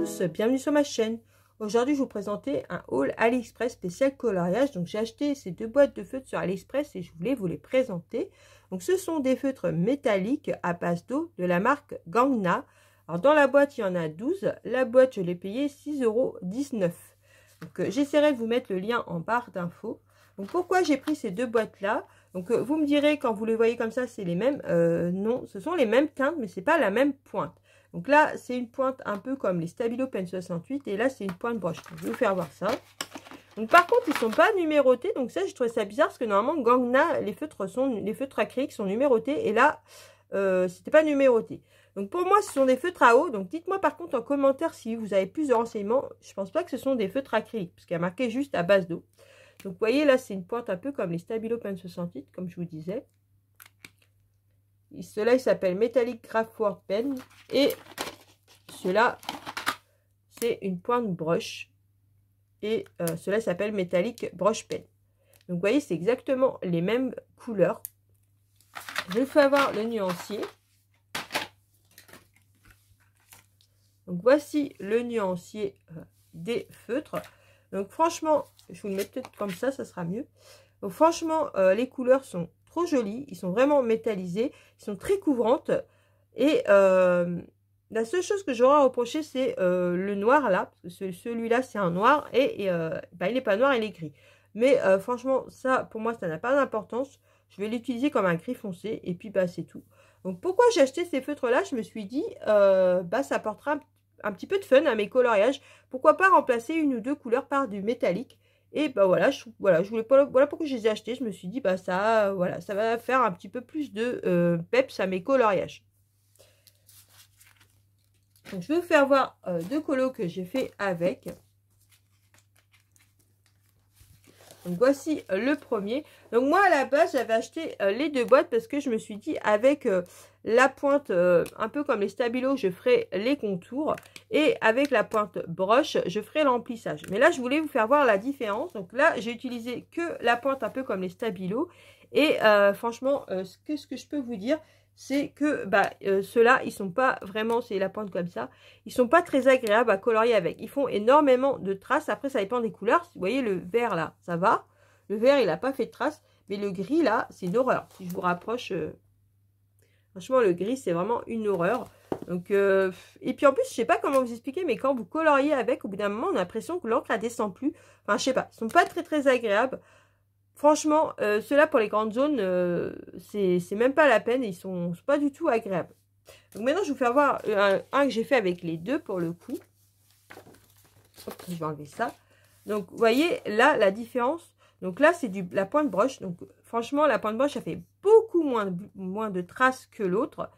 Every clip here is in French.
tous, bienvenue sur ma chaîne. Aujourd'hui, je vais vous présenter un haul AliExpress spécial coloriage. Donc, j'ai acheté ces deux boîtes de feutres sur AliExpress et je voulais vous les présenter. Donc, ce sont des feutres métalliques à base d'eau de la marque Gangna. Alors, dans la boîte, il y en a 12. La boîte, je l'ai payée 6,19 €. Donc, j'essaierai de vous mettre le lien en barre d'infos. Donc, pourquoi j'ai pris ces deux boîtes-là? Donc, vous me direz, quand vous les voyez comme ça, c'est les mêmes. Non, ce sont les mêmes teintes, mais c'est pas la même pointe. Donc là, c'est une pointe un peu comme les Stabilo Pen 68 et là, c'est une pointe broche. Donc, je vais vous faire voir ça. Donc par contre, ils ne sont pas numérotés. Donc ça, je trouvais ça bizarre parce que normalement, Gangna, les feutres acryliques sont numérotés et là, c'était pas numéroté. Donc pour moi, ce sont des feutres à eau. Donc dites-moi par contre en commentaire si vous avez plus de renseignements. Je pense pas que ce sont des feutres acryliques parce qu'il y a marqué juste à base d'eau. Donc vous voyez là, c'est une pointe un peu comme les Stabilo Pen 68, comme je vous disais. Cela, il s'appelle Metallic Craftwork Pen. Et cela, c'est une pointe broche. Et cela s'appelle Metallic Brush Pen. Donc, vous voyez, c'est exactement les mêmes couleurs. Je vais avoir le nuancier. Donc, voici le nuancier des feutres. Donc, franchement, je vous le mets peut-être comme ça sera mieux. Donc, franchement, les couleurs sont trop jolies, ils sont vraiment métallisés, ils sont très couvrantes et la seule chose que j'aurais à reprocher c'est le noir là, parce que celui-là c'est un noir et il n'est pas noir, il est gris. Mais franchement ça pour moi ça n'a pas d'importance, je vais l'utiliser comme un gris foncé et puis bah c'est tout. Donc pourquoi j'ai acheté ces feutres là, je me suis dit bah ça apportera un petit peu de fun à mes coloriages, pourquoi pas remplacer une ou deux couleurs par du métallique. Et bah voilà, je voulais pas, voilà pourquoi je les ai achetés. Je me suis dit bah ça, voilà, ça va faire un petit peu plus de peps à mes coloriages. Donc je vais vous faire voir deux colos que j'ai fait avec. Donc voici le premier. Donc moi à la base j'avais acheté les deux boîtes parce que je me suis dit avec la pointe un peu comme les Stabilo je ferai les contours et avec la pointe broche je ferai l'emplissage. Mais là je voulais vous faire voir la différence. Donc là j'ai utilisé que la pointe un peu comme les Stabilo et franchement ce que je peux vous dire c'est que ceux-là, ils sont pas vraiment, c'est la pointe comme ça, ils sont pas très agréables à colorier avec. Ils font énormément de traces. Après, ça dépend des couleurs. Vous voyez, le vert là, ça va. Le vert, il n'a pas fait de traces. Mais le gris là, c'est une horreur. Si je vous rapproche, franchement, le gris, c'est vraiment une horreur. Donc, et puis en plus, je sais pas comment vous expliquer, mais quand vous coloriez avec, au bout d'un moment, on a l'impression que l'encre, elle descend plus. Enfin, je sais pas, ils sont pas très agréables. Franchement, ceux-là pour les grandes zones, c'est même pas la peine. Ils sont pas du tout agréables. Donc maintenant, je vais vous faire voir un que j'ai fait avec les deux pour le coup. Hop, je vais enlever ça. Donc, vous voyez là la différence. Donc là, c'est la pointe broche. Donc franchement, la pointe broche, ça fait beaucoup moins de traces que l'autre.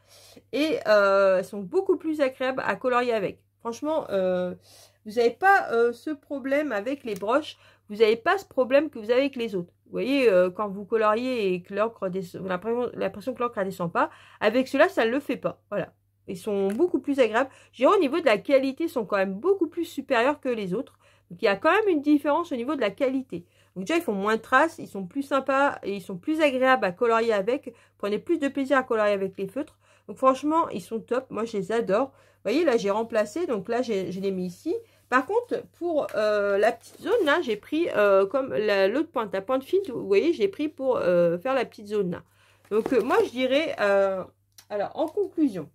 Et elles sont beaucoup plus agréables à colorier avec. Franchement, vous n'avez pas ce problème avec les broches. Vous n'avez pas ce problème que vous avez avec les autres. Vous voyez, quand vous coloriez et que l'encre descend, vous avez l'impression que l'encre ne descend pas. Avec ceux-là, ça ne le fait pas. Voilà. Ils sont beaucoup plus agréables. Je dirais au niveau de la qualité, ils sont quand même beaucoup plus supérieurs que les autres. Donc, il y a quand même une différence au niveau de la qualité. Donc, déjà, ils font moins de traces, ils sont plus sympas et ils sont plus agréables à colorier avec. Vous prenez plus de plaisir à colorier avec les feutres. Donc, franchement, ils sont top. Moi, je les adore. Vous voyez, là, j'ai remplacé. Donc, là, je les mis ici. Par contre, pour la petite zone, là, j'ai pris comme l'autre pointe, la pointe fine, vous voyez, j'ai pris pour faire la petite zone là. Donc, moi, je dirais, alors, en conclusion,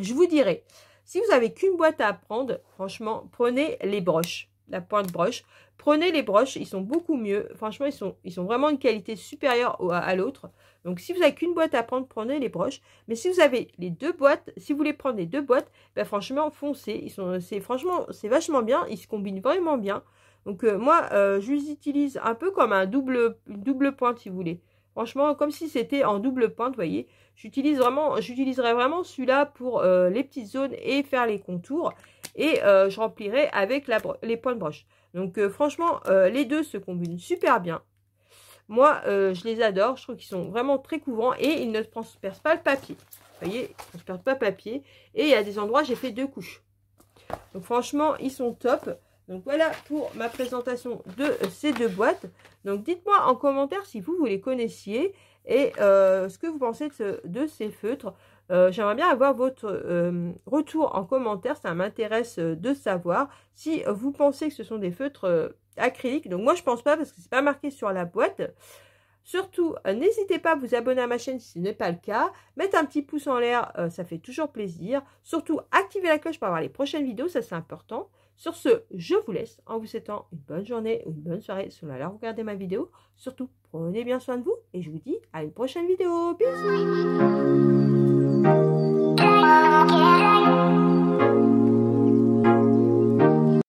je vous dirais, si vous n'avez qu'une boîte à prendre, franchement, prenez les broches, la pointe broche. Prenez les broches, ils sont beaucoup mieux. Franchement, ils sont vraiment une qualité supérieure à l'autre. Donc, si vous n'avez qu'une boîte à prendre, prenez les broches. Mais si vous avez les deux boîtes, si vous voulez prendre les deux boîtes, ben franchement, foncez. Franchement, c'est vachement bien. Ils se combinent vraiment bien. Donc, moi, je les utilise un peu comme une double pointe, si vous voulez. Franchement, comme si c'était en double pointe, vous voyez. J'utiliserai vraiment celui-là pour les petites zones et faire les contours. Et je remplirai avec les pointes broches. Donc, franchement, les deux se combinent super bien. Moi, je les adore. Je trouve qu'ils sont vraiment très couvrants et ils ne transpercent pas le papier. Vous voyez, ils ne transpercent pas le papier. Et il y a des endroits, j'ai fait 2 couches. Donc, franchement, ils sont top. Donc, voilà pour ma présentation de ces deux boîtes. Donc, dites-moi en commentaire si vous les connaissiez et ce que vous pensez de ces feutres. J'aimerais bien avoir votre retour en commentaire, ça m'intéresse de savoir si vous pensez que ce sont des feutres acryliques. Donc moi je pense pas parce que c'est pas marqué sur la boîte. Surtout, n'hésitez pas à vous abonner à ma chaîne si ce n'est pas le cas. Mettre un petit pouce en l'air, ça fait toujours plaisir. Surtout, activez la cloche pour avoir les prochaines vidéos, ça c'est important. Sur ce, je vous laisse en vous souhaitant une bonne journée ou une bonne soirée si vous allez regarder ma vidéo. Surtout, prenez bien soin de vous et je vous dis à une prochaine vidéo. Bisous.